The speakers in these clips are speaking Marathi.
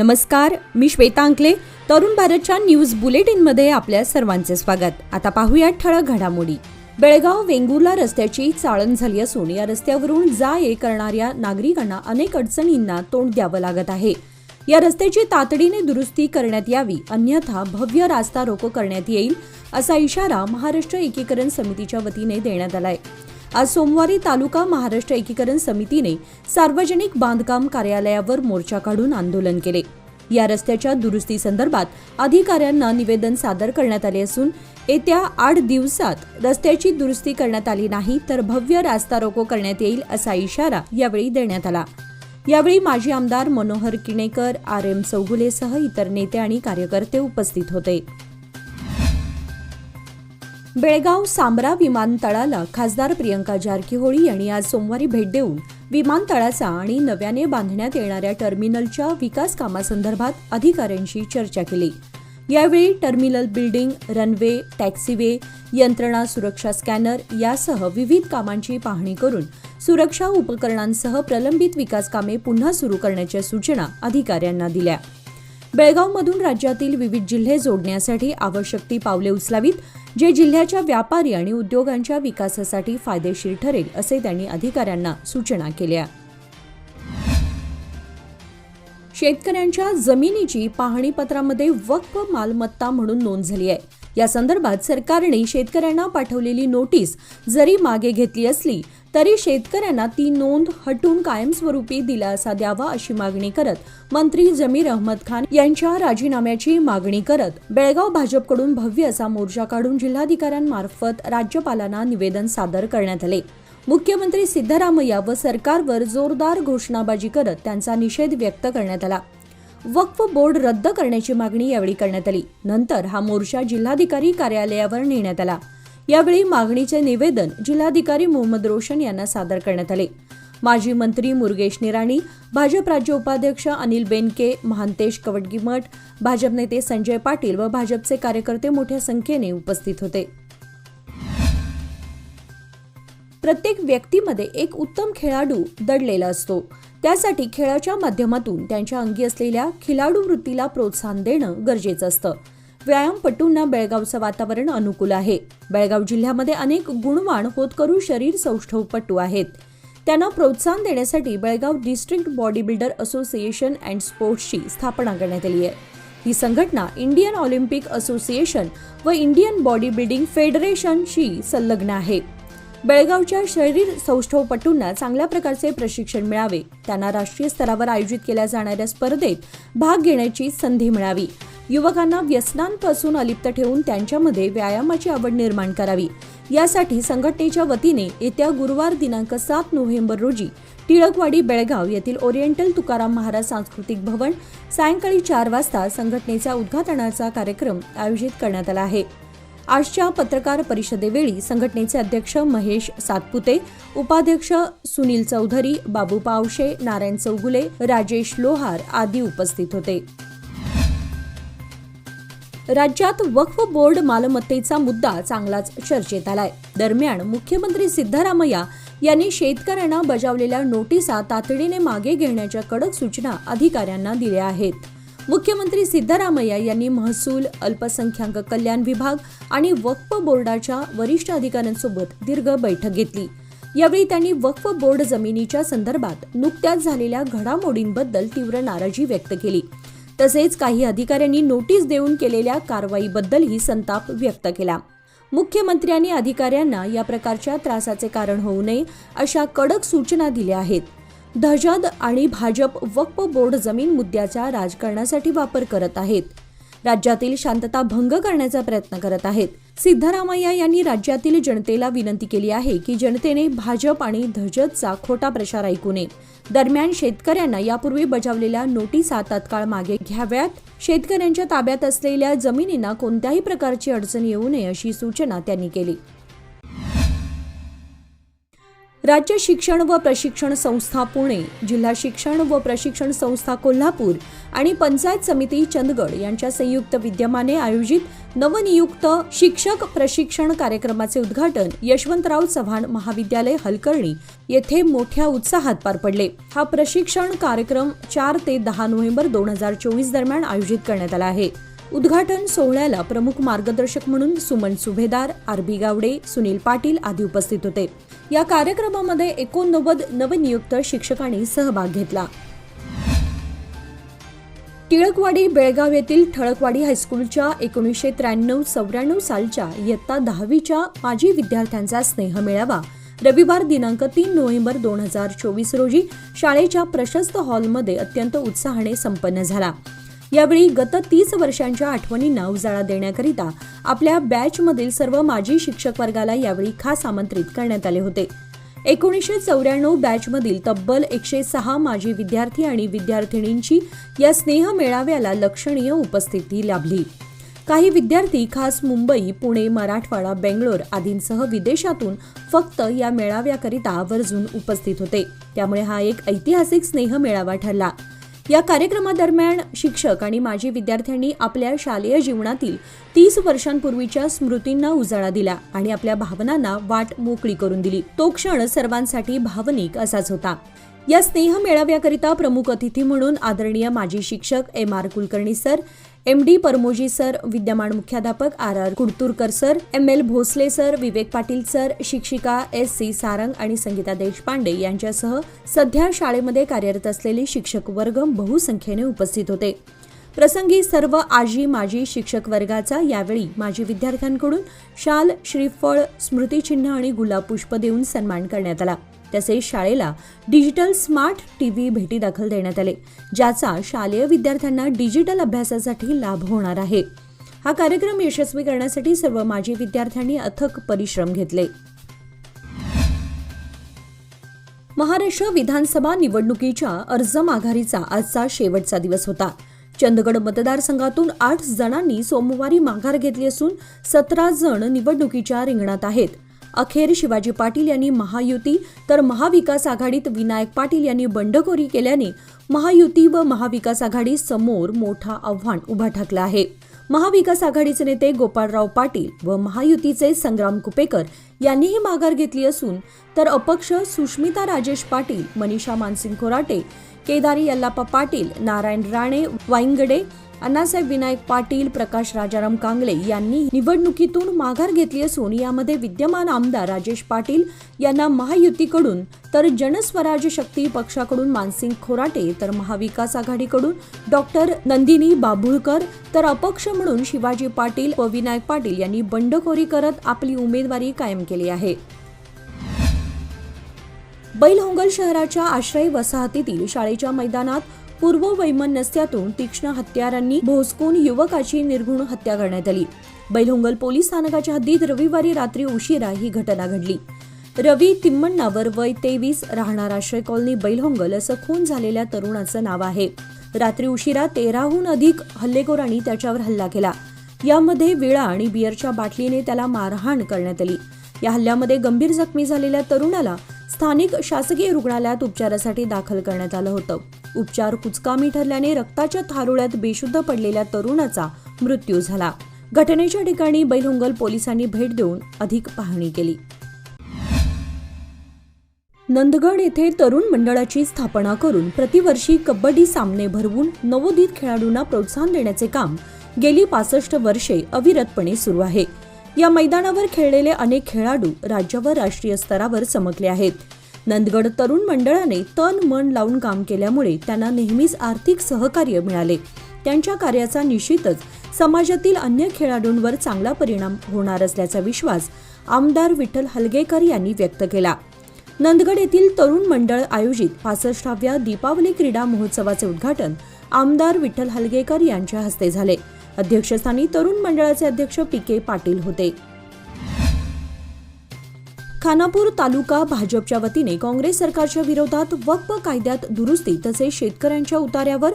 नमस्कार, मी श्वेता अंकले. तरुण भारतच्या न्यूज बुलेटिनमध्ये आपल्या सर्वांचे स्वागत. आता पाहूया ठळक घडामोडी. बेळगाव वेंगुर्ला रस्त्याची चाळण झाली असून या रस्त्यावरून जा ये करणाऱ्या नागरिकांना अनेक अडचणींना तोंड द्यावं लागत आहे. या रस्त्याची तातडीने दुरुस्ती करण्यात यावी, अन्यथा भव्य रास्ता रोको करण्यात येईल असा इशारा महाराष्ट्र एकीकरण समितीच्या वतीने देण्यात आलाय. आज सोमवारी तालुका महाराष्ट्र एकीकरण समितीने सार्वजनिक बांधकाम कार्यालयावर मोर्चा काढून आंदोलन केले. या रस्त्याच्या दुरुस्ती संदर्भात अधिकाऱ्यांना निवेदन सादर करण्यात आले असून येत्या 8 दिवसात रस्त्याची दुरुस्ती करण्यात आली नाही तर भव्य रास्ता रोको करण्यात येईल असा इशारा यावेळी देण्यात आला. यावेळी माजी आमदार मनोहर किणेकर, RM चौगुलेसह इतर नेते आणि कार्यकर्ते उपस्थित होते. बेळगाव सांब्रा विमानतळाला खासदार प्रियंका जारकीहोळी यांनी आज सोमवारी भेट देऊन विमानतळाचा आणि नव्याने बांधण्यात येणाऱ्या टर्मिनलच्या विकास कामासंदर्भात अधिकाऱ्यांशी चर्चा केली. यावेळी टर्मिनल बिल्डिंग, रनवे, टॅक्सीवे, यंत्रणा सुरक्षा स्कॅनर यासह विविध कामांची पाहणी करून सुरक्षा उपकरणांसह प्रलंबित विकास कामे पुन्हा सुरू करण्याच्या सूचना अधिकाऱ्यांना दिल्या. बेळगावमधून राज्यातील विविध जिल्हे जोडण्यासाठी आवश्यक ती पावले उचलावीत, जे जिल्ह्याच्या व्यापारी आणि उद्योगांच्या विकासासाठी फायदेशीर ठरेल असे त्यांनी अधिकाऱ्यांना सूचना केल्या. शेतकऱ्यांच्या जमिनीची पाहणीपत्रामध्ये वक्फ मालमत्ता म्हणून नोंद झाली आहे. या संदर्भात सरकारने शेतकऱ्यांना पाठवलेली नोटीस जरी मागे घेतली असली तरी शेतकऱ्यांना ती नोंद हटून कायमस्वरूपी दिलासा द्यावा अशी मागणी करत मंत्री जमीर अहमद खान यांच्या राजीनाम्याची मागणी करत बेळगाव भाजपकडून भव्य असा मोर्चा काढून जिल्हाधिकाऱ्यांमार्फत राज्यपालांना निवेदन सादर करण्यात आले. मुख्यमंत्री सिद्धरामय्या व सरकारवर जोरदार घोषणाबाजी करत त्यांचा निषेध व्यक्त करण्यात आला. वक्फ बोर्ड रद्द करण्याची मागणी यावेळी करण्यात आली. नंतर हा मोर्चा जिल्हाधिकारी कार्यालयावर नेण्यात आला. यावेळी मागणीचे निवेदन जिल्हाधिकारी मोहम्मद रोशन यांना सादर करण्यात आले. माजी मंत्री मुरगेश निराणी, भाजप राज्य उपाध्यक्ष अनिल बेनके, महांतेश कवटगीमठ, भाजप नेते संजय पाटील व भाजपचे कार्यकर्ते मोठ्या संख्येने उपस्थित होते. प्रत्येक व्यक्तीमध्ये एक उत्तम खेळाडू दडलेला असतो. त्यासाठी खेळाच्या माध्यमातून त्यांच्या अंगी असलेल्या खिलाडू वृत्तीला प्रोत्साहन देणं गरजेचं असतं. व्यायामपटूंना बेळगावचं वातावरण अनुकूल आहे. बेळगाव जिल्ह्यामध्ये अनेक गुणवान होतकरू शरीर सौष्ठवपटू आहेत. त्यांना प्रोत्साहन देण्यासाठी Belgaum district body builder association and स्पोर्ट्सची स्थापना करण्यात आली आहे. ही संघटना इंडियन ऑलिम्पिक असोसिएशन व इंडियन बॉडी बिल्डिंग फेडरेशनशी संलग्न आहे. बेळगावच्या शरीर सौष्ठवपटूंना चांगल्या प्रकारचे प्रशिक्षण मिळावे, त्यांना राष्ट्रीय स्तरावर आयोजित केल्या जाणाऱ्या स्पर्धेत भाग घेण्याची संधी मिळावी, युवकांना व्यसनांपासून अलिप्त ठेवून त्यांच्यामध्ये व्यायामाची आवड निर्माण करावी, यासाठी संघटनेच्या वतीने येत्या गुरुवार दिनांक 7 नोव्हेंबर रोजी टिळकवाडी बेळगाव येथील ओरिएंटल तुकाराम महाराज सांस्कृतिक भवन सायंकाळी 4 वाजता संघटनेचा उद्घाटनाचा कार्यक्रम आयोजित करण्यात आला आहे. आजच्या पत्रकार परिषदेवेळी संघटनेचे अध्यक्ष महेश सातपुते, उपाध्यक्ष सुनील चौधरी, बाबू पावशे, नारायण चौगुले, राजेश लोहार आदी उपस्थित होते. राज्यात वक्फ बोर्ड मालमत्तेचा मुद्दा चांगलाच चर्चेत आलाय. दरम्यान मुख्यमंत्री सिद्धरामय्या यांनी शेतकऱ्यांना बजावलेल्या नोटिसा तातडीने मागे घेण्याच्या कडक सूचना अधिकाऱ्यांना दिल्या आहेत. मुख्यमंत्री सिद्धरामय्या यांनी महसूल, अल्पसंख्याक कल्याण विभाग आणि वक्फ बोर्डाच्या वरिष्ठ अधिकाऱ्यांसोबत दीर्घ बैठक घेतली. यावेळी त्यांनी वक्फ बोर्ड जमिनीच्या संदर्भात नुकत्याच झालेल्या घडामोडींबद्दल तीव्र नाराजी व्यक्त केली. तसेच काही अधिकाऱ्यांनी नोटीस देऊन केलेल्या कारवाईबद्दलही संताप व्यक्त केला. मुख्यमंत्र्यांनी अधिकाऱ्यांना या प्रकारच्या त्रासाचे कारण होऊ नये अशा कडक सूचना दिल्या आहेत. दहशत आणि भाजप वक्फ बोर्ड जमीन मुद्द्याचा राजकारणासाठी वापर करत आहेत. राज्यातील शांतता भंग करण्याचा प्रयत्न करत आहेत. सिद्धरामय्या यांनी राज्यातील जनतेला विनंती केली आहे की जनतेने भाजप आणि दहशतचा खोटा प्रचार ऐकू नये. दरम्यान शेतकऱ्यांना यापूर्वी बजावलेल्या नोटिसा तात्काळ मागे घ्याव्यात. शेतकऱ्यांच्या ताब्यात असलेल्या जमिनींना कोणत्याही प्रकारची अडचण येऊ नये अशी सूचना त्यांनी केली. राज्य शिक्षण व प्रशिक्षण संस्था पुणे, जिल्हा शिक्षण व प्रशिक्षण संस्था कोल्हापूर आणि पंचायत समिती चंदगड यांच्या संयुक्त विद्यमाने आयोजित नवनियुक्त शिक्षक प्रशिक्षण कार्यक्रमाचे उद्घाटन यशवंतराव चव्हाण महाविद्यालय हलकर्णी येथे मोठ्या उत्साहात पार पडले. हा प्रशिक्षण कार्यक्रम 4 ते 10 नोव्हेंबर 2024 दरम्यान आयोजित करण्यात आला आहे. उद्घाटन सोहळ्याला प्रमुख मार्गदर्शक म्हणून सुमन सुभेदार, आरबी गावडे, सुनील पाटील आदी उपस्थित होते. या कार्यक्रमामध्ये 89 नवनियुक्त शिक्षकांनी सहभाग घेतला. टिळकवाडी बेळगाव येथील ठळकवाडी हायस्कूलच्या 1993-94 सालच्या इयत्ता 10वीच्या माजी विद्यार्थ्यांचा स्नेहमेळावा रविवार दिनांक 3 नोव्हेंबर 2024 रोजी शाळेच्या प्रशस्त हॉलमध्ये अत्यंत उत्साहाने संपन्न झाला. यावेळी गत 30 वर्षांच्या आठवणींना उजाळा देण्याकरिता आपल्या बॅचमधील सर्व माजी शिक्षक वर्गाला यावेळी खास आमंत्रित करण्यात आले होते. 1994 बॅचमधील तब्बल 106 माजी विद्यार्थी आणि विद्यार्थिनींची या स्नेह मेळाव्याला लक्षणीय उपस्थिती लाभली. काही विद्यार्थी खास मुंबई, पुणे, मराठवाडा, बेंगलोर आदींसह विदेशातून फक्त या मेळाव्याकरिता आवर्जून उपस्थित होते. त्यामुळे हा एक ऐतिहासिक स्नेह मेळावा ठरला. या कार्यक्रमादरम्यान शिक्षक आणि माजी विद्यार्थ्यांनी आपल्या शालेय जीवनातील 30 वर्षांपूर्वीच्या स्मृतींना उजाळा दिला आणि आपल्या भावनांना वाट मोकळी करून दिली. तो क्षण सर्वांसाठी भावनिक असाच होता. या स्नेह मेळाव्याकरिता प्रमुख अतिथी म्हणून आदरणीय माजी शिक्षक MR Kulkarni sir, MD Paramoji sir, विद्यमान मुख्याध्यापक RR Kudturkar sir, ML Bhosale sir, Vivek Patil sir, शिक्षिका SC सारंग आणि संगीता देशपांडे यांच्यासह सध्या शाळेमध्ये कार्यरत असलेले शिक्षक वर्ग बहुसंख्येने उपस्थित होते. प्रसंगी सर्व आजी माजी शिक्षक वर्गाचा यावेळी माजी विद्यार्थ्यांकडून शाल, श्रीफळ, स्मृतिचिन्ह आणि गुलाब पुष्प देऊन सन्मान करण्यात आला. तसेच शाळेला डिजिटल स्मार्ट TV भेटीदाखल देण्यात आले, ज्याचा शालेय विद्यार्थ्यांना डिजिटल अभ्यासासाठी लाभ होणार आहे. हा कार्यक्रम यशस्वी करण्यासाठी सर्व माजी विद्यार्थ्यांनी अथक परिश्रम घेतले. महाराष्ट्र विधानसभा निवडणुकीच्या अर्ज माघारीचा आजचा शेवटचा दिवस होता. चंदगड मतदारसंघातून 8 जणांनी सोमवारी माघार घेतली असून 17 जण निवडणुकीच्या रिंगणात आहेत. अखेर शिवाजी पाटील यांनी महायुती तर महाविकास आघाडीत विनायक पाटील यांनी बंडखोरी केल्याने महायुती व महाविकास आघाडी समोर मोठा आव्हान उभा ठाकला आहे. महाविकास आघाडीचे नेते गोपाळराव पाटील व महायुतीचे संग्राम कुपेकर यांनीही माघार घेतली असून तर अपक्ष सुष्मिता राजेश पाटील, मनीषा मानसिंग खोराटे, केदारी यल्लाप्पा पाटील, नारायण राणे वाईंगडे, अण्णासाहेब विनायक पाटील, प्रकाश राजाराम कांगले यांनी निवडणुकीतून माघार घेतली असून यामध्ये विद्यमान आमदार राजेश पाटील यांना महायुतीकडून तर जनस्वराज शक्ती पक्षाकडून मानसिंग खोराटे तर महाविकास आघाडीकडून डॉक्टर नंदिनी बाभुळकर तर अपक्ष म्हणून शिवाजी पाटील व विनायक पाटील यांनी बंडखोरी करत आपली उमेदवारी कायम केली आहे. बैलहोंगल शहराच्या आश्रय वसाहतीतील शाळेच्या मैदानात पूर्व वैमनस्यातून तीक्ष्ण हत्यारांनी भोसकून युवकाची निर्घृण हत्या करण्यात आली. बैलहोंगल पोलीस स्थानकाच्या हद्दीत रविवारी रात्री उशिरा ही घटना घडली. रवी तिम्मण्णावर वय 23 राहणार आश्रय कॉलनी बैलहोंगल असं खून झालेल्या तरुणाचं नाव आहे. रात्री उशिरा 13हून अधिक हल्लेखोरांनी त्याच्यावर हल्ला केला. यामध्ये विळा आणि बिअरच्या बाटलीने त्याला मारहाण करण्यात आली. या हल्ल्यामध्ये गंभीर जखमी झालेल्या तरुणाला स्थानिक शासकीय रुग्णालयात उपचारासाठी दाखल करण्यात आलं होतं. उपचार कुचकामी ठरल्याने रक्ताच्या थारोळ्यात बेशुद्ध पडलेल्या तरुणाचा मृत्यू झाला. घटनेच्या ठिकाणी बैलहोंगल पोलिसांनी भेट देऊन अधिक पाहणी केली. नंदगड येथे तरुण मंडळाची स्थापना करून प्रतिवर्षी कबड्डी सामने भरवून नवोदित खेळाडूंना प्रोत्साहन देण्याचे काम गेली 65 वर्षे अविरतपणे सुरू आहे. या मैदानावर खेळलेले अनेक खेळाडू राज्य व राष्ट्रीय स्तरावर चमकले आहेत. नंदगड तरुण मंडळाने तन मन लावून काम केल्यामुळे त्यांना नेहमीच आर्थिक सहकार्य मिळाले. त्यांच्या कार्याचा निश्चितच समाजातील अन्य खेळाडूंवर चांगला परिणाम होणार असल्याचा विश्वास आमदार विठ्ठल हलगेकर यांनी व्यक्त केला. नंदगड येथील तरुण मंडळ आयोजित 65व्या दीपावली क्रीडा महोत्सवाचे उद्घाटन आमदार विठ्ठल हलगेकर यांच्या हस्ते झाले. अध्यक्षस्थानी तरुण मंडळाचे अध्यक्ष PK पाटील होते. खानापूर तालुका भाजपच्या वतीने काँग्रेस सरकारच्या विरोधात वक्फ कायद्यात दुरुस्ती तसेच शेतकऱ्यांच्या उतार्यावर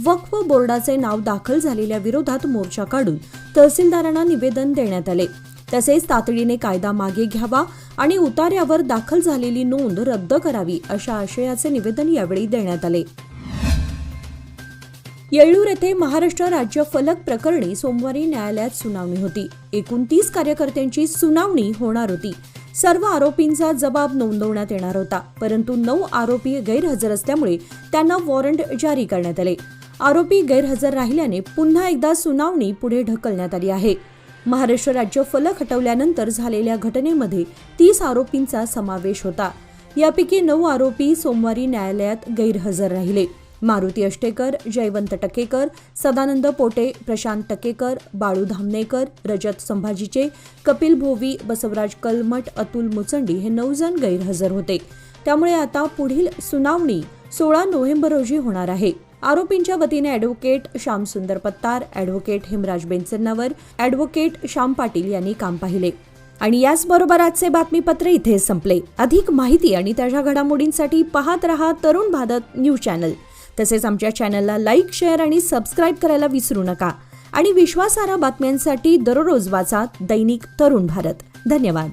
वक्फ बोर्डाचे नाव दाखल झालेल्या विरोधात मोर्चा काढून तहसीलदारांना निवेदन देण्यात आले. तसेच तातडीने कायदा मागे घ्यावा आणि उतार्यावर दाखल झालेली नोंद रद्द करावी अशा आशयाचे निवेदन यावेळी देण्यात आले. येळ्ळूर येथे महाराष्ट्र राज्य फलक प्रकरणी सोमवारी न्यायालयात सुनावणी होती. 29 कार्यकर्त्यांची सुनावणी होणार होती. सर्व आरोपींचा जबाब नोंदवण्यात येणार होता, परंतु 9 आरोपी गैरहजर असल्यामुळे त्यांना वॉरंट जारी करण्यात आले. आरोपी गैरहजर राहिल्याने पुन्हा एकदा सुनावणी पुढे ढकलण्यात आली आहे. महाराष्ट्र राज्य फलक हटवल्यानंतर झालेल्या घटनेमध्ये 30 आरोपींचा समावेश होता. यापैकी 9 आरोपी सोमवारी न्यायालयात गैरहजर राहिले. मारुती अष्टेकर, जयवंत टकेकर, सदानंद पोटे, प्रशांत टकेकर, बाळू धामनेकर, रजत संभाजीचे, कपिल भोवी, बसवराज कलमठ, अतुल मुचंडी हे 9 जण गैरहजर होते. त्यामुळे आता पुढील सुनावणी 16 नोव्हेंबर रोजी होणार आहे. आरोपींच्या वतीने ॲडव्होकेट श्यामसुंदर पत्तार, ॲडव्होकेट हेमराज बेनसन्नावर, ॲडव्होकेट श्याम पाटील यांनी काम पाहिले. आणि याचबरोबर आजचे बातमीपत्र इथे संपले. अधिक माहिती आणि ताज्या घडामोडींसाठी पाहत रहा तरुण भारत न्यूज चॅनल. तसेच आमच्या चॅनलला लाईक, शेअर आणि सबस्क्राईब करायला विसरू नका. आणि विश्वासार्ह बातम्यांसाठी दररोज वाचा दैनिक तरुण भारत. धन्यवाद.